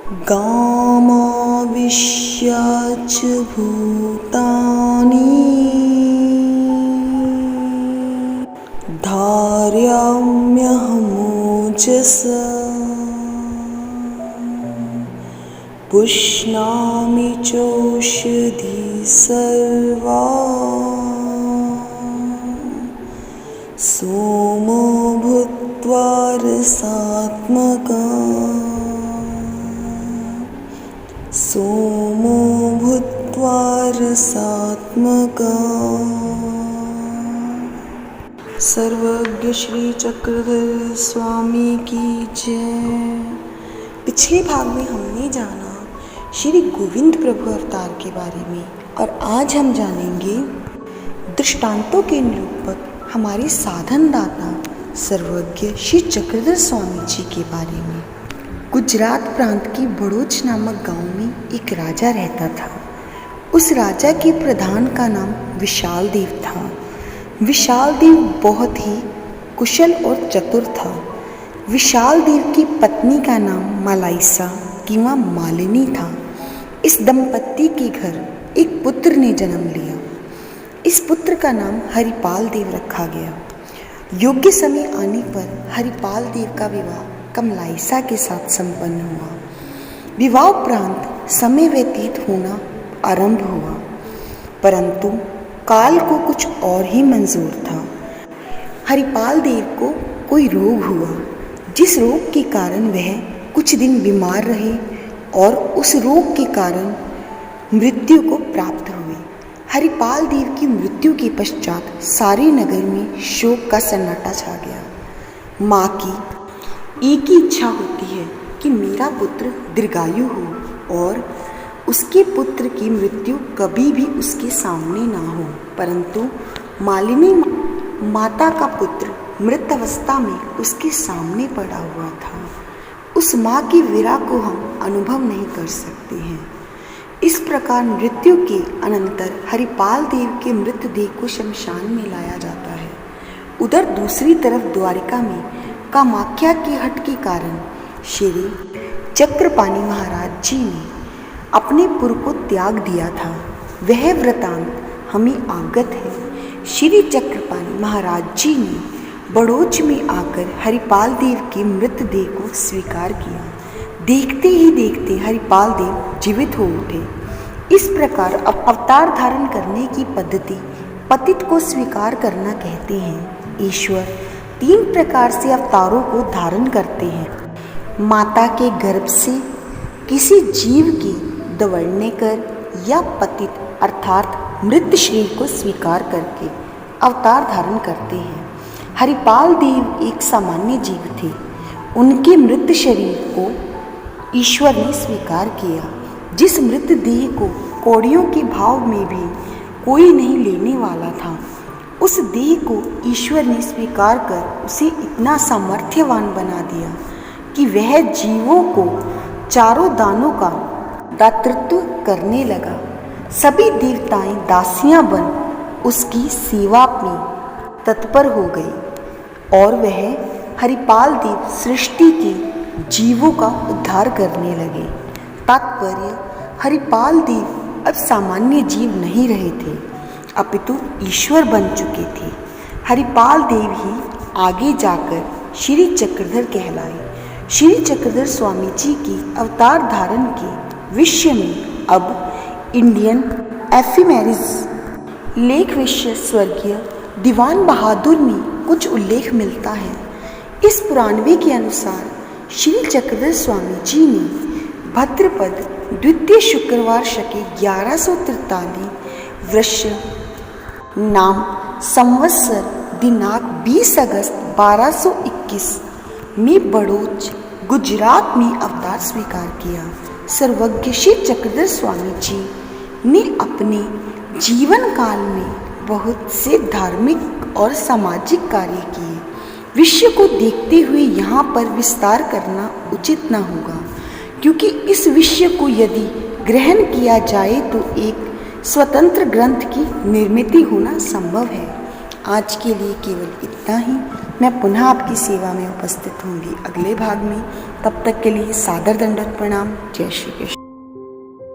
गामाविश्य च भूतानि धारयाम्यहमोजसा पुष्णामि चौषधि सर्वा सोमो भूत्वा रसात्मकः सोमो भूत्वा रसात्मकः। सर्वज्ञ श्री चक्रधर स्वामी की जय। पिछले भाग में हमने जाना श्री गोविंद प्रभु अवतार के बारे में और आज हम जानेंगे दृष्टांतों के निरूपक हमारे साधन दाता सर्वज्ञ श्री चक्रधर स्वामी जी के बारे में। गुजरात प्रांत की बड़ोच नामक गांव में एक राजा रहता था। उस राजा के प्रधान का नाम विशाल देव था। विशाल देव बहुत ही कुशल और चतुर था। विशाल देव की पत्नी का नाम मालाइसा किंवा मालिनी था। इस दंपत्ति के घर एक पुत्र ने जन्म लिया। इस पुत्र का नाम हरिपाल देव रखा गया। योग्य समय आने पर हरिपाल देव का विवाह कमलाइसा के साथ संपन्न हुआ। विवाह उपरांत समय व्यतीत होना आरंभ हुआ, परंतु काल को कुछ और ही मंजूर था। हरिपाल देव को कोई रोग हुआ, जिस रोग के कारण वह कुछ दिन बीमार रहे और उस रोग के कारण मृत्यु को प्राप्त हुए। हरिपाल देव की मृत्यु के पश्चात सारे नगर में शोक का सन्नाटा छा गया। माँ की एक ही इच्छा होती है कि मेरा पुत्र दीर्घायु हो और उसके पुत्र की मृत्यु कभी भी उसके सामने ना हो, परंतु मालिनी माता का पुत्र मृत अवस्था में उसके सामने पड़ा हुआ था। उस माँ की विरह को हम अनुभव नहीं कर सकते हैं। इस प्रकार मृत्यु के अनंतर हरिपाल देव के मृतदेह को शमशान में लाया जाता है। उधर दूसरी तरफ द्वारिका में कामाख्या के हट के कारण श्री चक्रपाणि महाराज जी ने अपने पुर को त्याग दिया था। वह वृतांत हमें अवगत है। श्री चक्रपाणि महाराज जी ने बड़ोच में आकर हरिपाल देव के मृतदेह को स्वीकार किया। देखते ही देखते हरिपाल देव जीवित हो उठे। इस प्रकार अवतार धारण करने की पद्धति पतित को स्वीकार करना कहते हैं। ईश्वर 3 प्रकार से अवतारों को धारण करते हैं। माता के गर्भ से किसी जीव की दवड़ने कर या पतित अर्थात मृत शरीर को स्वीकार करके अवतार धारण करते हैं। हरिपाल देव एक सामान्य जीव थे। उनके मृत शरीर को ईश्वर ने स्वीकार किया। जिस मृत देह को कौड़ियों के भाव में भी कोई नहीं लेने वाला था, उस देह को ईश्वर ने स्वीकार कर उसे इतना सामर्थ्यवान बना दिया कि वह जीवों को चारों दानों का दातृत्व करने लगा। सभी देवताएं दासियां बन उसकी सेवा में तत्पर हो गई और वह हरिपाल देव सृष्टि के जीवों का उद्धार करने लगे। तात्पर्य, हरिपाल देव अब सामान्य जीव नहीं रहे थे, अपितु ईश्वर बन चुके थे। हरिपाल देव ही आगे जाकर श्री चक्रधर कहलाए। श्री चक्रधर स्वामी जी की अवतार धारण के विषय में अब इंडियन एफिमेरिज लेख विषय स्वर्गीय दीवान बहादुर में कुछ उल्लेख मिलता है। इस पुराणवे के अनुसार श्री चक्रधर स्वामी जी ने भद्रपद द्वितीय शुक्रवार शके 1143 वर्ष नाम संवत्सर दिनांक 20 अगस्त 1221 में बड़ोच गुजरात में अवतार स्वीकार किया। सर्वज्ञ श्री चक्रधर स्वामी जी ने अपने जीवन काल में बहुत से धार्मिक और सामाजिक कार्य किए। विषय को देखते हुए यहाँ पर विस्तार करना उचित न होगा, क्योंकि इस विषय को यदि ग्रहण किया जाए तो एक स्वतंत्र ग्रंथ की निर्मित होना संभव है। आज के लिए केवल इतना ही। मैं पुनः आपकी सेवा में उपस्थित होंगी अगले भाग में। तब तक के लिए सादर दंडवत प्रणाम। जय श्री कृष्ण।